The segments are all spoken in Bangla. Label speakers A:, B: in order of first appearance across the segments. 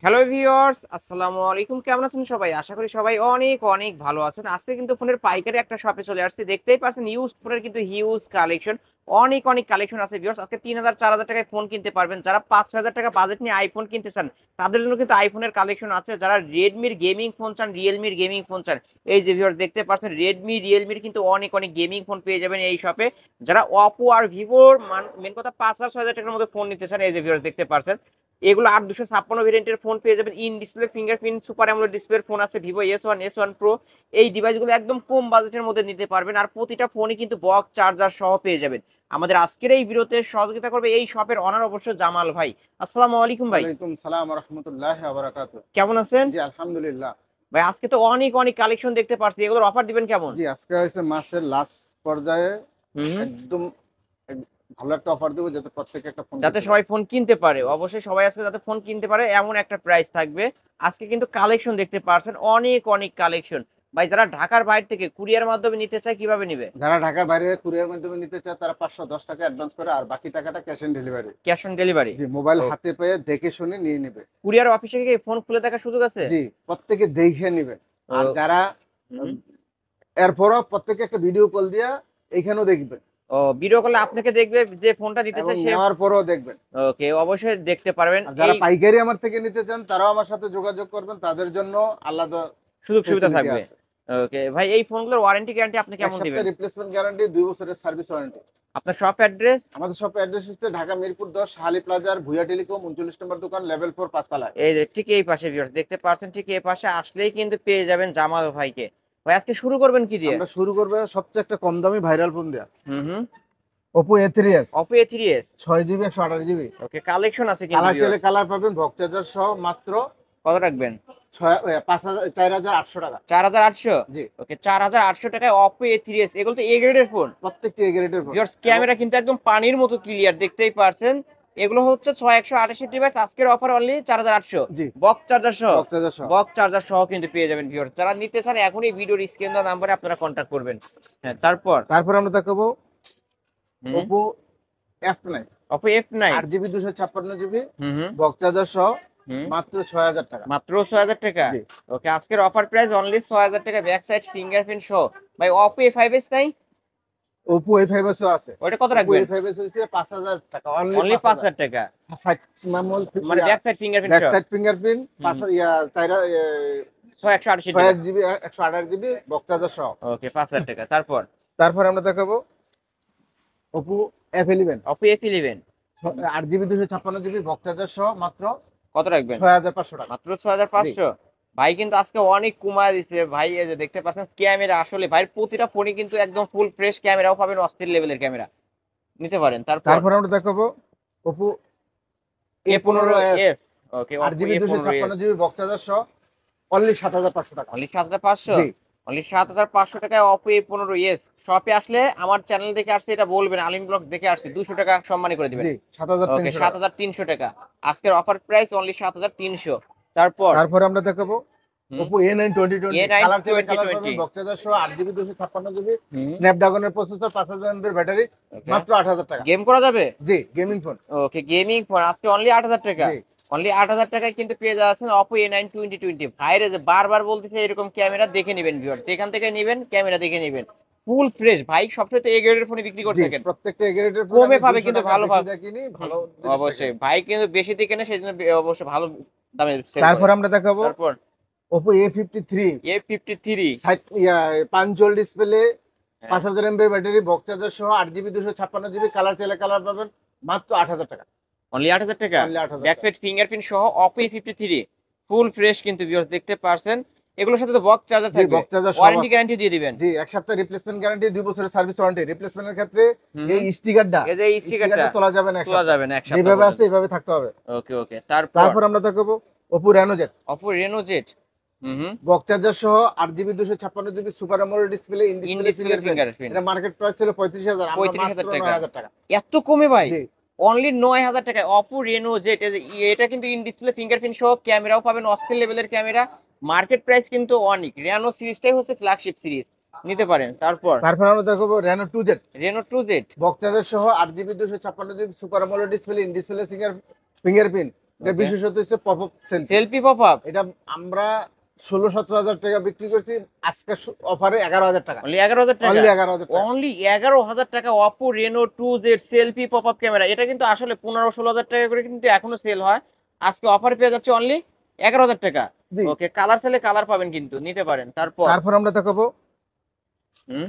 A: হ্যালো ভিউয়ার্স, আসসালামু আলাইকুম। কেমন আছেন সবাই? আশা করি সবাই অনেক অনেক ভালো আছেন। আজকে কিন্তু ফোনের পাইকারি একটা শপে চলে আসছি। দেখতেই পাচ্ছেন ইউজড ফোনের কিন্তু হিউজ কালেকশন। অনেক অনেক কালেকশন আছে ভিউয়ার্স। আজকে ৩,০০০ ৪,০০০ টাকায় ফোন কিনতে পারবেন। যারা ৫-৬,০০০ টাকা বাজেট নিয়ে আইফোন কিনতে চান, তাদের জন্য কিন্তু আইফোনের কালেকশন আছে। যারা রেডমির গেমিং ফোন চান, রিয়েলমির গেমিং ফোন চান, এই যে ভিউয়ার্স দেখতে পাচ্ছেন রেডমি, রিয়েলমির কিন্তু অনেক অনেক গেমিং ফোন পেয়ে যাবেন এই শপে। যারা অপো আর ভিভোর মেন কথা ৫,০০০ টাকার মধ্যে ফোন নিতে চান, এই যে ভিউয়ার্স দেখতে পাচ্ছেন এগুলো ৮ ২৫৬ ভেরিয়েন্টের ফোন পেয়ে যাবেন। In display fingerprint super AMOLED ডিসপ্লের ফোন আছে ভিভো S1 প্রো। এই ডিভাইসগুলো একদম কম বাজেটের মধ্যে নিতে পারবেন, আর প্রতিটা ফোনই কিন্তু বক্স চার্জার সহ পেয়ে যাবেন। আমাদের আজকের এই ভিডিওতে সহযোগিতা করবে এই শপের অনার অবশ্য জামাল ভাই। আসসালামু আলাইকুম ভাই।
B: ওয়ালাইকুম সালাম ওয়া রাহমাতুল্লাহি ওয়া বারাকাতুহু।
A: কেমন আছেন
B: জি আলহামদুলিল্লাহ।
A: ভাই? আজকে তো অনেক অনেক কালেকশন দেখতে পাচ্ছি, এগুলোর অফার দিবেন কেমন?
B: জি আজকে হইছে মাসের লাস্ট পর্যায়ে
A: হুম।
B: একদম ভালো একটা অফার দেব যাতে প্রত্যেকে একটা ফোন
A: যাতে
B: কিনতে পারে।
A: সবাই ফোন কিনতে পারে, অবশ্যই সবাই আজকে যাতে ফোন কিনতে পারে এমন একটা প্রাইস থাকবে। আজকে কিন্তু কালেকশন দেখতে পারছেন, অনেক অনেক কালেকশন। ভাই যারা ঢাকার বাইরে থেকে কুরিয়ার মাধ্যমে নিতে চায় কিভাবে নিবে?
B: যারা ঢাকার বাইরে কুরিয়ার মাধ্যমে নিতে চায় তারা 510 টাকা অ্যাডভান্স করে আর বাকি টাকাটা cash on delivery.
A: Cash on delivery?
B: জি মোবাইল
A: ও,
B: হাতে পেয়ে দেখে শুনে নিয়ে নেবে।
A: কুরিয়ার অফিসে কি ফোন খুলে দেখার সুযোগ আছে?
B: জি প্রত্যেকে দেখে নেবে। আর
A: ও।
B: যারা
A: হুম।
B: এরপরও প্রত্যেকে একটা ভিডিও কল দিয়া এইখানেও দেখবেন
A: ও, ভিডিও কলে আপনাকে দেখবে, যে ফোনটা দিতে
B: এবং
A: চায় সে।
B: নেওয়ার পরেও দেখবেন।
A: ওকে, অবশ্যই দেখতে পারবেন
B: আর যারা
A: এই
B: পাইকারি আমার থেকে নিতে চান তারাও আমার সাথে যোগাযোগ করবেন, তাদের জন্য আলাদা
A: সুযোগ সুবিধা
B: ফেসিলিটি
A: থাকবে।
B: আছে।
A: ওকে ভাই, এই ফোনগুলোর ওয়ারেন্টি গ্যারান্টি আপনি
B: ১
A: কেমন
B: সপ্তাহের
A: দিবেন?
B: রিপ্লেসমেন্ট গ্যারান্টি, ২ বছরের সার্ভিস ওয়ারেন্টি।
A: আপনার শপ অ্যাড্রেস?
B: আমাদের শপের অ্যাড্রেস হচ্ছে ঢাকা মিরপুর ১০ শাহালি প্লাজার ভুয়া টেলিকম ৩৯ নম্বর দোকান লেভেল ৪ ৫ তলায়।
A: এই যে ঠিক এই পাশে ভিউয়ার্স দেখতে পাচ্ছেন, ঠিক এই পাশে আসলেই কিন্তু পেয়ে যাবেন জামাল ভাইকে। ভাই আজকে শুরু করবেন কি দিয়ে?
B: আমরা শুরু করব সবচেয়ে একটা কম দামি ভাইরাল ফোন দেয়া।
A: হুম হুম।
B: Oppo A3s
A: Oppo A3s।
B: 6 GB 128 GB.
A: Okay, collection আছে কিন্তু
B: কালার চাইলে
A: ভিউয়ার্স।
B: কালার পাবেন, বক্স চার্জার সহ মাত্র
A: কত রাখবেন?
B: ৪,৮০০ টাকা।
A: ৪,৮০০?
B: জি
A: ওকে, ৪,৮০০ টাকায় Oppo A3s। এগুলো তো এ গ্রেডের ফোন।
B: প্রত্যেকটি এ গ্রেডের ফোন
A: ভিউয়ার্স
B: এবং
A: ক্যামেরা কিন্তু একদম পানির মতো ক্লিয়ার, দেখতেই পারছেন। এগুলো হচ্ছে ৬ ১২৮ ডিভাইস, আজকের অফার অনলি ৪,৮০০।
B: জি
A: বক্স চার্জার সহ।
B: বক্স চার্জার সহ।
A: বক্স চার্জার সহ কিন্তু পেয়ে যাবেন ভিউয়ার্স। যারা নিতে চান এখনই ভিডিওর স্ক্রিন দেওয়া নাম্বারে আপনারা কন্ট্যাক্ট করবেন। হ্যাঁ, তারপর?
B: তারপর আমরা দেখাবো
A: হুম।
B: Oppo F9
A: Oppo F9।
B: 8 GB 256 GB
A: হুম হুম।
B: বক্স চার্জার সহ
A: হুম।
B: মাত্র ৬,০০০ টাকা।
A: মাত্র ৬,০০০ টাকা?
B: জি
A: ওকে, আজকের অফার প্রাইস অনলি ৬,০০০ টাকা, ব্যাক সাইড ফিঙ্গারপ্রিন্ট সহ। ভাই Oppo A5s নাই?
B: Oppo A5s ও আছে।
A: ওটা কত
B: Oppo
A: রাখবেন?
B: A5s হইছে ৫,০০০ টাকা, অনলি
A: অনলি
B: ৫,০০০।
A: ৫,০০০ টাকা?
B: ৬০ মামুল
A: মানে
B: ইয়া
A: ব্যাক সাইড ফিঙ্গারপ্রিন্ট
B: ব্যাক
A: সহ?
B: সাইড ফিঙ্গারপ্রিন্ট
A: হুম। ১২৮ device.
B: ৬ GB 128 GB box charger সহ।
A: ওকে, ৫,০০০ টাকা। তারপর?
B: তারপর আমরা দেখাবো Oppo F11
A: Oppo F11।
B: 8 GB 256 GB box charger সহ মাত্র
A: কত রাখবেন?
B: ৬,৫০০ টাকা।
A: মাত্র
B: জি
A: ৬,৫০০? ভাই কিন্তু আজকে অনেক কমায় দিছে ভাই। এই যে দেখতে পাচ্ছেন ক্যামেরা, আসলে ভাই প্রতিটা ফোনই কিন্তু একদম ফুল ফ্রেশ ক্যামেরাও পাবেন, অস্থির লেভেলের ক্যামেরা নিতে পারেন। তারপর?
B: তারপর আমরা দেখাবো Oppo A15s
A: A15s। ওকে,
B: 8
A: Oppo
B: GB
A: A15s।
B: 256 GB box charger সহ অনলি ৭,৫০০ টাকা।
A: অনলি ৭,৫০০?
B: জি
A: অনলি ৭,৫০০ টাকায় Oppo A15s। শপে আসলে আমার চ্যানেল দেখে আসছে এটা বলবেন, আলিম ব্লগস দেখে আসছি, ২০০ টাকা সম্মানী করে দিবেন।
B: জি
A: ওকে,
B: ৭,৩০০ টাকা।
A: ৭,৩০০ টাকা। আজকের অফার প্রাইস অনলি ৭,৩০০। তারপর?
B: তারপরে আমরা দেখাবো
A: হুম।
B: Oppo A9 2020
A: A9
B: কালার চাইলে কালার
A: 2020।
B: পাবেন, বক্স চার্জার সহ 8 জিবি 256 জিবি
A: হুম।
B: স্ন্যাপড্রাগনের প্রসেসর 5000 এমএএইচ ব্যাটারি
A: ওকে,
B: মাত্র ৮,০০০ টাকা।
A: গেম করা যাবে?
B: জি গেমিং ফোন।
A: ওকে, গেমিং ফোন আজকে অনলি ৮,০০০ টাকা।
B: জি
A: অনলি ৮,০০০ টাকায় কিন্তু পেয়ে যাচ্ছেন Oppo A9 2020। ভাইরে যে বারবার বলতেছে এরকম ক্যামেরা দেখে নেবেন ভিউয়ার, যেখান থেকে নেবেন ক্যামেরা দেখে নেবেন। ফুল ফ্রেশ ভাই, সবসময় তো এ গ্রেডের ফোনে বিক্রি করে
B: জি
A: থাকেন।
B: প্রত্যেকটা এ গ্রেডের ফোন
A: কমে
B: আমি
A: পাবে
B: 200
A: কিন্তু
B: টাকা
A: ভালো
B: বেশি
A: ভাবে।
B: দিয়ে কিনি,
A: হুম,
B: ভালো জিনিসটা
A: অবশ্যই
B: কিনি।
A: ভাই কিন্তু বেশি দিয়ে কেনে, সেই জন্য অবশ্যই ভালো দামে সেল করে।
B: তারপর আমরা দেখাবো
A: তারপর?
B: Oppo A53
A: A53।
B: Side punctual display
A: হ্যাঁ,
B: 5000 এমএএইচ ব্যাটারি বক্স চার্জার সহ 8 জিবি 256 জিবি কালার চাইলে কালার পাবেন মাত্র ৮,০০০ টাকা।
A: অনলি ৮,০০০ টাকা।
B: অনলি ৮,০০০
A: ব্যাক
B: টাকা।
A: সাইড ফিঙ্গারপ্রিন্ট সহ Oppo A53 ফুল ফ্রেশ কিন্তু ভিউয়ার্স দেখতে পারছেন। এগুলোর সাথে তো বক্স চার্জার
B: জি
A: থাকবে।
B: বক্স চার্জার সব
A: ওয়ারেন্টি
B: আছে।
A: গ্যারান্টি দিয়ে দিবেন?
B: জি ১ সপ্তাহ রিপ্লেসমেন্ট গ্যারান্টি, ২ বছরের সার্ভিস ওয়ারেন্টি। রিপ্লেসমেন্টের ক্ষেত্রে
A: হুম
B: এই
A: হুম।
B: স্টিকারটা
A: এই যে এই স্টিকারটা
B: তোলা যাবে না ১
A: তোলা
B: সপ্তাহ।
A: যাবে না ১ সপ্তাহ
B: যেভাবে আছে
A: পর্যন্ত।
B: এভাবে থাকতে হবে।
A: ওকে ওকে, তারপর?
B: তারপর আমরা দেখাবো Oppo Reno Z
A: Oppo Reno Z। হুম হুম।
B: বক্স চার্জার সহ 8 GB 256 GB super AMOLED display in
A: in
B: display
A: display
B: fingerprint.
A: Fingerprint.
B: এটা মার্কেট প্রাইস ছিল ৩৫,০০০, আমরা মাত্র
A: ৩৫,০০০ টাকা?
B: ৯,০০০ টাকা।
A: এত কমে ভাই?
B: জি
A: অনলি ৯,০০০ টাকায় Oppo Reno Z। এই যে এটা কিন্তু ইন ডিসপ্লে ফিঙ্গারপ্রিন্ট সহ ক্যামেরাও পাবেন, অস্থির লেভেলের ক্যামেরা। মার্কেট প্রাইস কিন্তু অনেক। Reno সিরিজটাই হচ্ছে ফ্ল্যাগশিপ সিরিজ, নিতে পারেন। তারপর?
B: তারপর আমরা দেখাবো Reno 2Z
A: Reno 2Z।
B: Box charger সহ 8 GB 256 GB super AMOLED display in display fingerprint এটা বিশেষত হচ্ছে pop up selfie.
A: Selfie pop up
B: এটা আমরা 16-17 হাজার টাকা বিক্রি করছি, আজকে অফারে 11,000 টাকা।
A: অনলি 11,000 টাকা,
B: অনলি 11,000 টাকা।
A: অনলি 11,000 টাকা Oppo Reno 2Z selfie pop up camera. এটা কিন্তু আসলে 15-16 হাজার টাকা করে কিন্তু এখনো সেল হয়, আজকে অফার পেয়ে যাচ্ছে অনলি 11,000 টাকা।
B: জি।
A: ওকে, কালার চাইলে কালার পাবেন কিন্তু, নিতে পারেন।
B: তারপর আমরা দেখাবো
A: হুম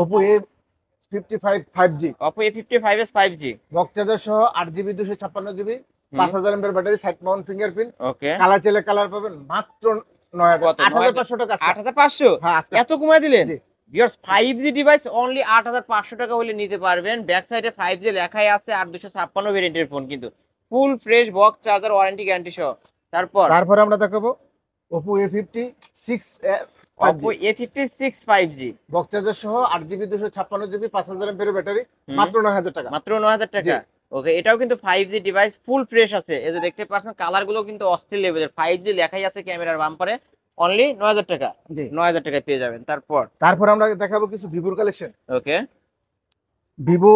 B: Oppo A55 5G,
A: Oppo A55s 5G,
B: বক্স চার্জার সহ 8GB 256GB, 5000 mAh battery, side mount fingerprint.
A: Okay,
B: colour চাইলে কালার পাবেন মাত্র 9,000,
A: কত?
B: 8,500 টাকা আজকে।
A: 8,500?
B: হ্যাঁ আজকে।
A: এত কমায় দিলেন?
B: জি।
A: ভিউয়ার্স 5G ডিভাইস অনলি 8,500 টাকা হলে নিতে পারবেন। ব্যাক সাইডে 5G লেখাই আছে, 8256 ভেরিয়েন্টের ফোন কিন্তু, full fresh box charger, warranty guarantee সহ।
B: তারপর আমরা দেখাবো Oppo A56
A: Oppo A56 5G,
B: বক্স চার্জার সহ 8GB 256GB, 5000 mAh ব্যাটারি, মাত্র 9,000 টাকা।
A: মাত্র 9,000 টাকা। ওকে, এটাও কিন্তু 5G ডিভাইস, ফুল ফ্রেশ আছে। এই যে দেখতে পাচ্ছেন কালার গুলো কিন্তু অস্থির লেভেলের, 5G লেখাই আছে ক্যামেরার বাম্পারে, অনলি 9,000 টাকা।
B: জি।
A: 9,000 টাকায় পেয়ে যাবেন।
B: তারপর আমরা দেখাবো কিছু ভিভোর কালেকশন।
A: ওকে,
B: ভিভো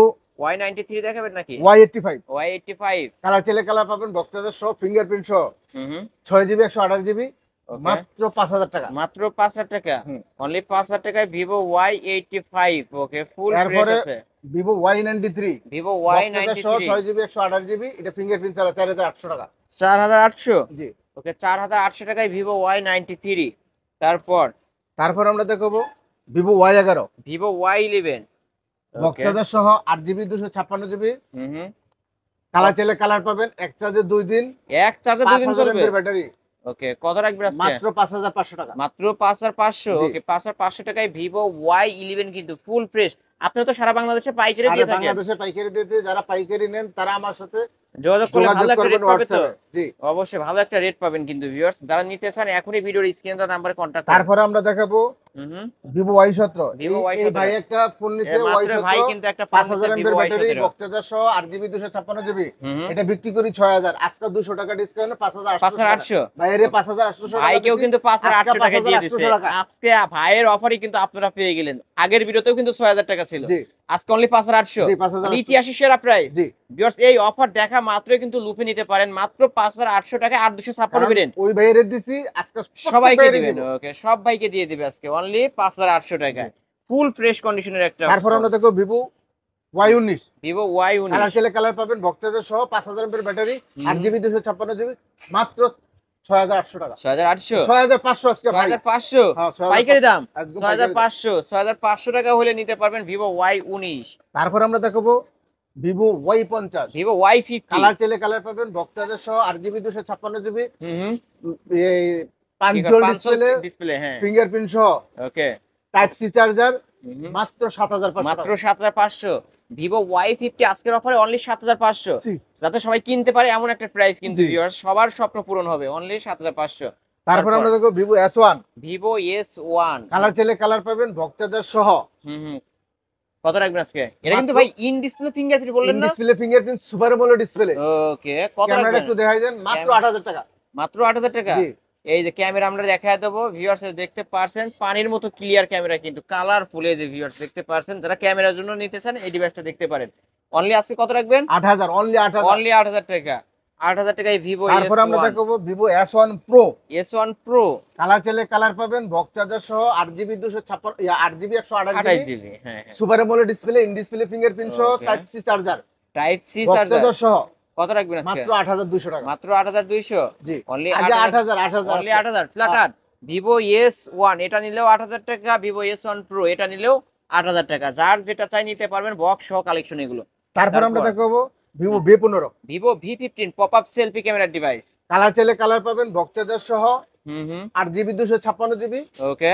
A: Y93 দেখাবেন নাকি?
B: Y85,
A: Y85,
B: কালার চাইলে কালার পাবেন, বক্স চার্জার সহ, ফিঙ্গারপ্রিন্ট সহ,
A: হুম
B: 6GB 128GB,
A: ওকে,
B: মাত্র 5,000 টাকা।
A: মাত্র 5,000 টাকা,
B: হুম।
A: অনলি 5,000 টাকায় ভিভো Y85। ওকে, ফুল ফ্রেশ
B: এরপরে
A: আছে।
B: Vivo Y93,
A: Vivo
B: box charger সহ,
A: Y93
B: 6GB 128GB, এটা ফিঙ্গারপ্রিন্ট ছাড়া 4,800 টাকা।
A: 4,800?
B: জি।
A: ওকে, 4,800 টাকায় ভিভো Y93।
B: তারপর আমরা দেখাবো Vivo Y11,
A: Vivo Y11,
B: box charger সহ, 8GB 256GB,
A: হুম
B: কালার চাইলে কালার পাবেন, এক চার্জে 2 দিন,
A: এক চার্জে 2 দিন
B: 5000
A: চলবে।
B: mAh ব্যাটারি,
A: ওকে, কত রাখবেন আজকে?
B: মাত্র 5,500 টাকা।
A: মাত্র 5,500।
B: জি।
A: ওকে, 5,500 টাকায় ভিভো Y11 কিন্তু ফুল ফ্রেশ। আপনারা তো সারা বাংলাদেশে পাইকারি
B: সারা
A: দিয়ে থাকেন,
B: বাংলাদেশে পাইকারি দিতে, যারা পাইকারি নেন তারা আমার সাথে
A: যোগাযোগ করলে ভালো একটা
B: করবেন
A: রেট পাবে তো।
B: হোয়াটসঅ্যাপে। জি।
A: অবশ্যই ভালো একটা রেট পাবেন কিন্তু ভিউয়ার্স, যারা নিতে চান এখনই ভিডিওর স্ক্রিনে দেওয়া নাম্বারে কন্টাক্ট করুন।
B: তারপরে আমরা দেখাবো
A: হুম
B: ভিভো Y17,
A: Vivo
B: এই
A: Y17
B: ভাই একটা ফোন নিছে
A: মাত্র ভাই
B: Y17,
A: কিন্তু একটা
B: 5000
A: Vivo
B: mAh battery,
A: Y17।
B: Box charger সহ, 8GB 256GB,
A: হুম
B: এটা বিক্রি করি 6,000, আজকে 200 টাকা ডিসকাউন্ট, 5,800 টাকা।
A: 5,800।
B: বাইরে 5,800 টাকা,
A: ভাইকেও কিন্তু 5,800 টাকা দিয়ে দিচ্ছে
B: 5,800 টাকা।
A: আজকে। ভাইয়ের অফারই কিন্তু আপনারা পেয়ে গেলেন। আগের ভিডিওতেও কিন্তু 6,000 টাকা ছিল,
B: জি
A: আজকে অনলি 5,800।
B: জি 5,800
A: ইতিহাসী সেরা প্রাইস।
B: জি।
A: ভিউয়ার্স, এই অফার দেখা মাত্রই কিন্তু লুপে নিতে পারেন, মাত্র 5,800 টাকা, 856 ভেরিয়েন্ট।
B: ওই ভাইয়ের দিছি আজকে
A: সবাইকে দিবেন। ওকে, সব ভাইকে দিয়ে দিবে আজকে অনলি 5,800 টাকায়, ফুল ফ্রেশ কন্ডিশনের একটা।
B: তারপর আমরা দেখো Vivo Y19,
A: Vivo
B: colour
A: Y19,
B: চাইলে কালার পাবেন, বক্স চার্জার সহ, 5000 mAh ব্যাটারি, 8GB 256GB, মাত্র 6,800 টাকা।
A: 6,800,
B: 6,500 আজকে ভাই।
A: 6,500
B: হ্যাঁ, 6,500
A: পাইকারি দাম।
B: একদম পাইকারি দাম।
A: 6,500 টাকা হলে নিতে পারবেন ভিভো Y19।
B: তারপর আমরা দেখাবো Vivo Y50,
A: Vivo Y50,
B: colour চাইলে কালার পাবেন, বক্স চার্জার সহ, 8GB 256GB,
A: হুম
B: এই 5 জোল ডিসপ্লে,
A: ডিসপ্লে, হ্যাঁ
B: ফিঙ্গারপ্রিন্ট সহ,
A: ওকে,
B: টাইপ সি চার্জার,
A: হুম
B: মাত্র 7,500
A: মাত্র
B: টাকা।
A: 7,500। ভিভো Y50 আজকের অফারে অনলি 7,500,
B: জি।
A: যাতে সবাই কিনতে পারে এমন একটা প্রাইস কিন্তু
B: জি।
A: ভিউয়ার্স, সবার স্বপ্ন পূরণ হবে, অনলি 7,500।
B: তারপর আমরা দেখো Vivo S1,
A: Vivo S1,
B: colour চাইলে কালার পাবেন, বক্স চার্জার সহ,
A: হুম কত রাখবেন আজকে? এটা কিন্তু
B: মাত্র-
A: ভাই ইন ডিসপ্লে ফিঙ্গারপ্রিন্ট বললেন না?
B: Display fingerprint, super AMOLED display,
A: okay, কত
B: ক্যামেরাটা
A: রাখবেন?
B: একটু দেখাই দেন, মাত্র 8,000 টাকা।
A: মাত্র 8,000 টাকা।
B: জি।
A: এই যে ক্যামেরা আমরা দেখায় দেবো ভিউয়ার্স, দেখতে পারছেন পানির মতো ক্লিয়ার ক্যামেরা কিন্তু, কালারফুল। এই যে ভিউয়ার্স দেখতে পারছেন, যারা ক্যামেরার জন্য নিতে চান এই ডিভাইসটা দেখতে পারেন। অনলি আজকে কত রাখবেন?
B: 8,000, অনলি 8,000।
A: অনলি 8,000 টাকা। 8,000 টাকায় ভিভো
B: তারপর আমরা দেখাবো Vivo S1 Pro,
A: S1 Pro,
B: colour চাইলে কালার পাবেন, বক্স চার্জার সহ, 8GB 8GB 128GB,
A: জিবি, হ্যাঁ
B: super AMOLED display, in display fingerprint সহ,
A: Okay.
B: Type C charger,
A: type C
B: box
A: charger,
B: charger সহ,
A: কত রাখবেন আজকে?
B: মাত্র 8,200 টাকা।
A: মাত্র 8,200।
B: জি।
A: অনলি
B: আগে
A: 8,000,
B: 8,000
A: অনলি 8,000 ফ্ল্যাট 8। ভিভো S1 এটা নিলেও 8,000 টাকা, ভিভো S1 Pro এটা নিলেও 8,000 টাকা। যার যেটা চাই নিতে পারবেন, বক্স সহ কালেকশন এগুলো।
B: তারপর আমরা
A: তারপর?
B: দেখাবো Vivo V15,
A: Vivo V15 pop up selfie camera device,
B: colour চাইলে কালার পাবেন, বক্স চার্জার সহ,
A: হুম
B: 8GB 256GB,
A: ওকে,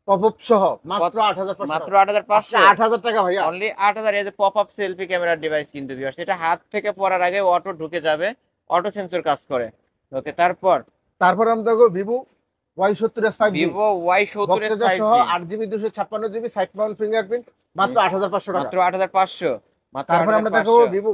B: পপ আপ সহ, মাত্র 8,500
A: মাত্র
B: টাকা।
A: 8,500।
B: 8,000 টাকা ভাইয়া।
A: অনলি 8,000 এর pop up selfie camera device কিন্তু ভিউয়ার্স, এটা হাত থেকে পড়ার আগে অটো ঢুকে যাবে, অটো সেন্সর কাজ করে। ওকে, তারপর
B: তারপর আমরা দেখো Vivo Y70s 5G,
A: Vivo Y70
B: box charger সহ,
A: 5G,
B: 8GB 256GB, side mount fingerprint, মাত্র 8,500 টাকা।
A: মাত্র 8,500। মাত্র
B: তারপর আমরা দেখো
A: 8,500।
B: Vivo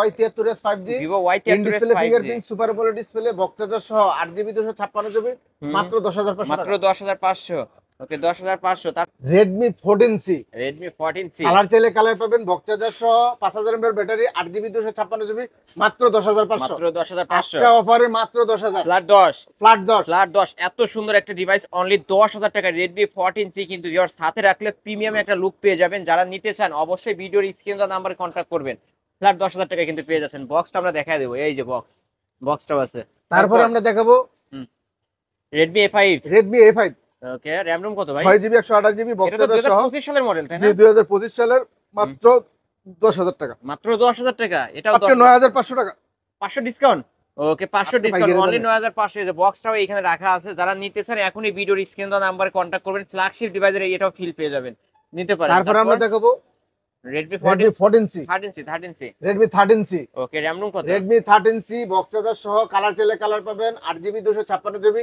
B: Y73s 5G,
A: Vivo
B: in display
A: Y73 5G,
B: fingerprint, super AMOLED display, box charger সহ, 8GB 256GB, মাত্র 10,500
A: মাত্র
B: টাকা।
A: 10,500। ওকে 10,500। তার
B: Redmi 14C
A: Redmi 14C
B: colour চাইলে কালার পাবেন, বক্স চার্জার সহ 5000 mAh ব্যাটারি, 8GB 256GB, মাত্র 10,500।
A: মাত্র 10,500
B: আজকে অফারে মাত্র 10,000
A: ফ্ল্যাট 10
B: ফ্ল্যাট 10।
A: ফ্ল্যাট 10। এত সুন্দর একটা ডিভাইস অনলি 10,000 টাকা Redmi 14C কিন্তু ভিউয়ার্স হাতে রাখলে প্রিমিয়াম একটা লুক পেয়ে যাবেন। যারা নিতে চান অবশ্যই ভিডিওর স্ক্রিন দেওয়া নাম্বারে কন্ট্যাক্ট করবেন। ফ্ল্যাট 10,000 টাকা কিন্তু পেয়ে যাচ্ছেন। বক্সটা আমরা দেখায় দেবো, এই যে বক্সটাও আছে।
B: তারপরে আমরা দেখাবো
A: Redmi A5।
B: Redmi A5
A: ওকে, RAM ROM কত ভাই?
B: 6GB 128GB, বক্স
A: এটা তো
B: চার্জার সহ
A: 2025 সালের মডেল তাই
B: জি
A: না?
B: 2025 সালের, মাত্র 10,000 টাকা,
A: মাত্র 10,000 টাকা। এটাও
B: আজকে 9,500 টাকা।
A: 500 ডিসকাউন্ট। ওকে 500
B: আজকে
A: ডিসকাউন্ট,
B: পাইকারি
A: অনলি
B: দামে।
A: 9,500। এই যে বক্সটাও এখানে রাখা আছে। যারা নিতে চান এখনই ভিডিওর স্ক্রিন দেওয়া নাম্বারে কন্ট্যাক্ট করবেন। ফ্ল্যাগশিপ ডিভাইসের এটাও ফিল পেয়ে যাবেন, নিতে পারেন।
B: তারপরে আমরা দেখাবো
A: Redmi
B: Redmi 14C
A: 13C।
B: Redmi 13C
A: ওকে, RAM ROM কত?
B: Redmi 13C বক্স চার্জার সহ কালার চাইলে কালার পাবেন, 8GB 256GB,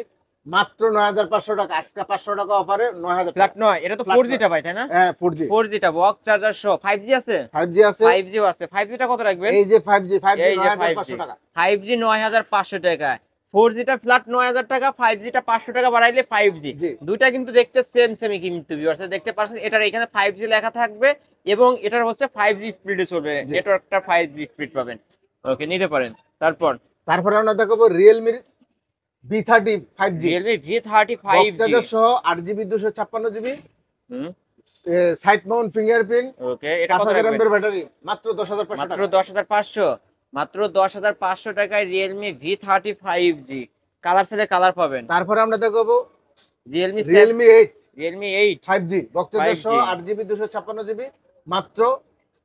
B: মাত্র 9,500 টাকা। আজকে 500 টাকা অফারে 9,000
A: ফ্ল্যাট
B: টাকা।
A: 9। এটা তো
B: Flat
A: 4G টা ভাই তাই না?
B: হ্যাঁ 4G
A: 4G টা বক্স চার্জার সহ। 5G আছে?
B: 5G আছে,
A: 5G ও আছে। 5G টা কত রাখবেন?
B: এই যে 5G
A: এই যে
B: 9,500 টাকা।
A: 5G 9,500 টাকা। 4G টা ফ্ল্যাট 9,000 টাকা, 5G টা 500 টাকা বাড়াইলে 5G।
B: জি
A: দুইটা কিন্তু দেখতে সেমই কিন্তু ভিউয়ার্স দেখতে পাচ্ছেন। এটার এখানে 5G লেখা থাকবে এবং এটার হচ্ছে 5G স্পিডে চলবে,
B: জি।
A: নেটওয়ার্কটা 5G স্পিড পাবেন। ওকে, নিতে পারেন।
B: তারপরে আমরা দেখাবো Realme B30 5G
A: Realme V30
B: box
A: 5G।
B: Charger সহ 8GB 256GB,
A: হুম,
B: সাইড মাউন্ট ফিঙ্গারপ্রিন্ট,
A: ওকে, এটা কত
B: 5000
A: রাখবেন?
B: mAh ব্যাটারি, মাত্র 10,500
A: মাত্র
B: টাকা।
A: 10,500। মাত্র 10,500 টাকায় Realme V30 5G। কালার সেলে কালার পাবেন।
B: তারপরে আমরা দেখাবো
A: Realme
B: Realme 8
A: Realme 8
B: 5G বক্স চার্জার
A: 5G
B: সহ 8GB 256GB, মাত্র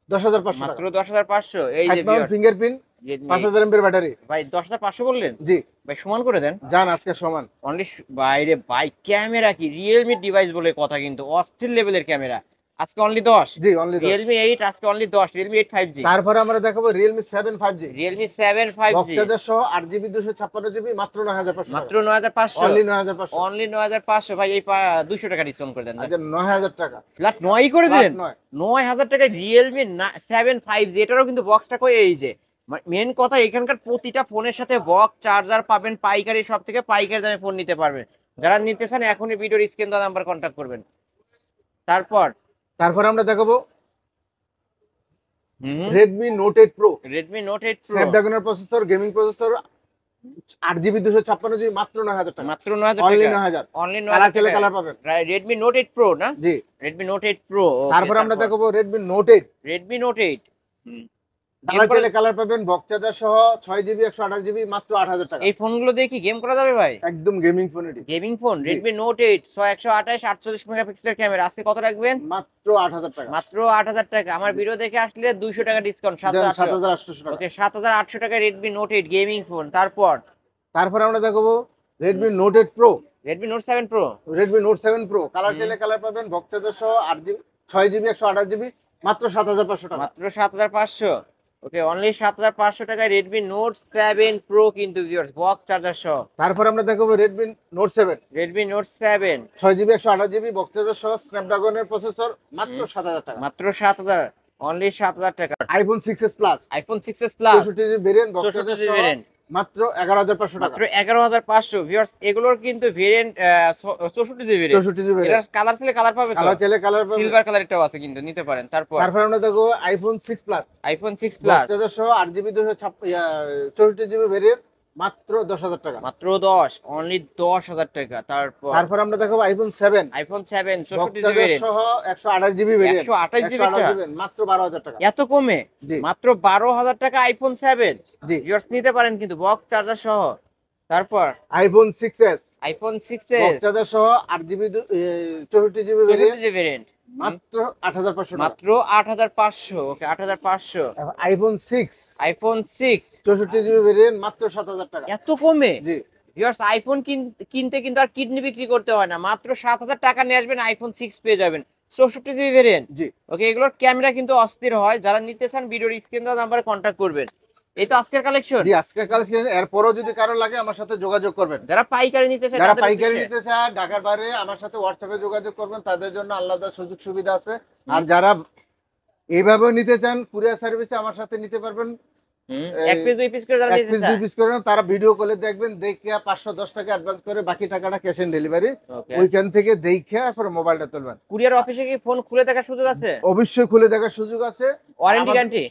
B: 10,500
A: মাত্র
B: টাকা।
A: 10,500। এই যে
B: side Mount
A: viewers
B: fingerprint,
A: Redmi 8।
B: 5000 mAh battery.
A: ভাই 10,500 বললেন?
B: জি
A: ভাই সমান করে দেন।
B: জান আজকে সমান।
A: অনলি বাইরে ভাই ক্যামেরা কি রিয়েলমি ডিভাইস বলে কথা, কিন্তু অস্থির লেভেলের ক্যামেরা। আজকে অনলি 10।
B: জি অনলি 10।
A: Realme 8 আজকে অনলি 10। Realme 8 5G।
B: তারপরে আমরা দেখাবো Realme 7 5G
A: Realme 7 5G
B: বক্স চার্জার সহ 8GB 256GB, মাত্র 9,500
A: মাত্র
B: টাকা।
A: 9,500।
B: অনলি 9,500।
A: অনলি 9,500 ভাই। এই 200 টাকা ডিসকাউন্ট করে দেন।
B: আচ্ছা 9,000 টাকা।
A: ফ্ল্যাট 9 করে
B: ফ্ল্যাট
A: দেন।
B: 9।
A: 9,000 টাকায় Realme 7 5G। এটারও কিন্তু বক্সটা কই, এই যে মেন কথা এখানকার প্রতিটা ফোনের সাথে বক্স চার্জার পাবেন পাইকারি, সব থেকে পাইকারি দামে ফোন নিতে পারবেন। যারা নিতে চান এখনই ভিডিওর স্ক্রিন দেওয়া নাম্বার কন্ট্যাক্ট করবেন।
B: তারপর আমরা দেখাবো Redmi Note 8 Pro
A: Redmi Note 8 Pro
B: স্ন্যাপড্রাগনের processor, gaming processor, 8GB 256GB, মাত্র 9,000 টাকা।
A: মাত্র 9,000
B: অনলি
A: টাকা।
B: 9,000।
A: অনলি
B: কালার
A: 9,000
B: চাইলে
A: টাকা।
B: কালার পাবেন।
A: Redmi Note 8 Pro না?
B: জি
A: Redmi Note 8 Pro।
B: তারপর আমরা দেখাবো Redmi Note 8
A: Redmi Note 8।
B: Colour চাইলে কালার পাবেন, বক্স চার্জার সহ 6GB 128GB, মাত্র 8,000 টাকা।
A: এই ফোনগুলো দিয়ে কি গেম করা যাবে ভাই?
B: একদম গেমিং ফোন এটি।
A: গেমিং ফোন
B: জি।
A: Redmi Note 8 128 48 মেগাপিক্সেলের ক্যামেরা। আজকে কত রাখবেন?
B: মাত্র 8,000 টাকা।
A: মাত্র 8,000 টাকা। আমার ভিডিও দেখে আসলে 200 টাকা ডিসকাউন্ট,
B: 7,800
A: 7,800
B: টাকা।
A: ওকে 7,800 টাকা Redmi Note 8 গেমিং ফোন।
B: তারপর আমরা দেখাবো Redmi Note 8 Pro
A: Redmi Note 7 Pro।
B: Redmi Note 7 Pro colour চাইলে কালার পাবেন, বক্স চার্জার সহ 8GB 6GB 128GB, মাত্র 7,500 টাকা।
A: মাত্র 7,500। ওকে, অনলি 7,500 টাকায় Redmi Note 7 Pro কিন্তু ভিউয়ার্স বক্স চার্জার সহ।
B: তারপর আমরা দেখাবো Redmi Note 7
A: Redmi Note 7
B: 6GB 128GB, box charger সহ স্ন্যাপড্রাগনের প্রসেসর, মাত্র 7,000 টাকা।
A: মাত্র 7,000। অনলি 7,000 টাকা।
B: iPhone 6s Plus
A: iPhone 6s Plus
B: 64GB variant, box
A: 64
B: charger
A: GB
B: সহ,
A: ভেরিয়েন্ট
B: মাত্র 11,500 টাকা।
A: মাত্র 11,500 ভিউয়ার্স। এগুলোর কিন্তু ভেরিয়েন্ট 64 জিবি ভেরিয়েন্ট।
B: 64GB
A: এটার
B: ভেরিয়েন্ট,
A: কালার ছিল কালার পাবে তো?
B: কালার চাইলে কালার পাবেন।
A: সিলভার কালার এটাও আছে কিন্তু, নিতে পারেন।
B: তারপর আমরা দেখো iPhone 6 Plus
A: iPhone 6
B: box
A: Plus
B: charger সহ 8GB 264GB ভেরিয়েন্ট, মাত্র 10,000 টাকা।
A: মাত্র 10। অনলি 10,000 টাকা।
B: তারপর আমরা দেখো iPhone 7
A: iPhone 7
B: box
A: 64 GB
B: charger
A: variant
B: সহ 128GB ভেরিয়েন্ট,
A: 128 জিবি
B: 128GB মাত্র 12,000 টাকা।
A: এত কমে?
B: জি
A: মাত্র 12,000 টাকা iPhone 7
B: জি
A: ভিউয়ার্স নিতে পারেন কিন্তু বক্স চার্জার সহ। তারপর
B: iPhone 6s
A: iPhone
B: box
A: 6s
B: charger সহ 8GB 64GB
A: 64
B: variant,
A: GB variant
B: মাত্র 8,500 টাকা।
A: মাত্র 8,500। ওকে 8,500।
B: iPhone 6
A: iPhone 6
B: 64GB ভেরিয়েন্ট, মাত্র 7,000 টাকা।
A: এত কমে?
B: জি
A: ভিউয়ার্স আইফোন কিনতে কিন্তু আর কিডনি বিক্রি করতে হয় না, মাত্র 7,000 টাকা নিয়ে আসবেন iPhone 6 পেয়ে যাবেন 64 জিবি ভেরিয়েন্ট।
B: জি
A: ওকে, এগুলোর ক্যামেরা কিন্তু অস্থির হয়। যারা নিতে চান ভিডিওর স্ক্রিন দেওয়া নাম্বারে কন্ট্যাক্ট করবেন। এই তো আজকের কালেকশন।
B: জি আজকে কালেকশন, এরপরও যদি কারো লাগে আমার সাথে যোগাযোগ করবেন।
A: যারা পাইকারি নিতে চায়
B: যারা
A: তাদের
B: পাইকারি
A: উদ্দেশ্যে।
B: নিতে চায় ঢাকার বাইরে আমার সাথে হোয়াটসঅ্যাপে যোগাযোগ করবেন, তাদের জন্য আলাদা সুযোগ সুবিধা আছে। আর যারা এইভাবে নিতে চান কুরিয়ার সার্ভিসে আমার সাথে নিতে পারবেন।
A: এক পিস দুই পিস করে যারা
B: এক
A: নিতে
B: পিস
A: চায়
B: দুই পিস করে নেন, তারা ভিডিও কলে দেখবেন, দেখে 510 টাকা অ্যাডভান্স করে বাকি টাকাটা ক্যাশ অন ডেলিভারি
A: ওকে
B: ওইখান থেকে দেখে পরে মোবাইলটা তুলবেন।
A: কুরিয়ার অফিসে কি ফোন খুলে দেখার সুযোগ আছে?
B: অবশ্যই খুলে দেখার সুযোগ আছে।
A: Warranty guarantee?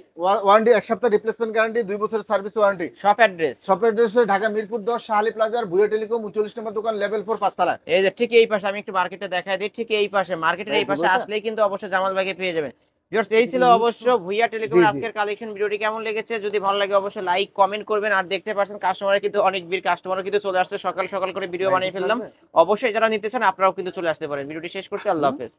B: ওয়ারেন্টি 1 সপ্তাহ রিপ্লেসমেন্ট গ্যারান্টি, 2 বছরের সার্ভিস ওয়ারেন্টি।
A: Shop address?
B: শপের অ্যাড্রেস ঢাকা মিরপুর 10 শাহালি প্লাজার ভুয়া টেলিকম 39 নম্বর দোকান, লেভেল 4 5 তলায়।
A: এই যে ঠিক এই পাশে, আমি একটু মার্কেটে দেখাই দিই, ঠিক এই পাশে, মার্কেটের এই পাশে আসলেই কিন্তু অবশ্যই জামাল ভাইকে পেয়ে যাবেন। ভিউয়ার্স, এই ছিল অবশ্য ভুইয়া টেলিকমের
B: জি, জি।
A: আজকের কালেকশন। ভিডিওটি কেমন লেগেছে যদি ভালো লাগে অবশ্যই লাইক কমেন্ট করবেন। আর দেখতে পাচ্ছেন কাস্টমারের কিন্তু অনেক ভিড়, কাস্টমারও কিন্তু চলে আসছে, সকাল সকাল করে ভিডিও বানিয়ে ফেললাম। অবশ্যই যারা নিতে চান আপনারাও কিন্তু চলে আসতে পারেন। ভিডিওটি শেষ করছি, আল্লাহ হাফেজ।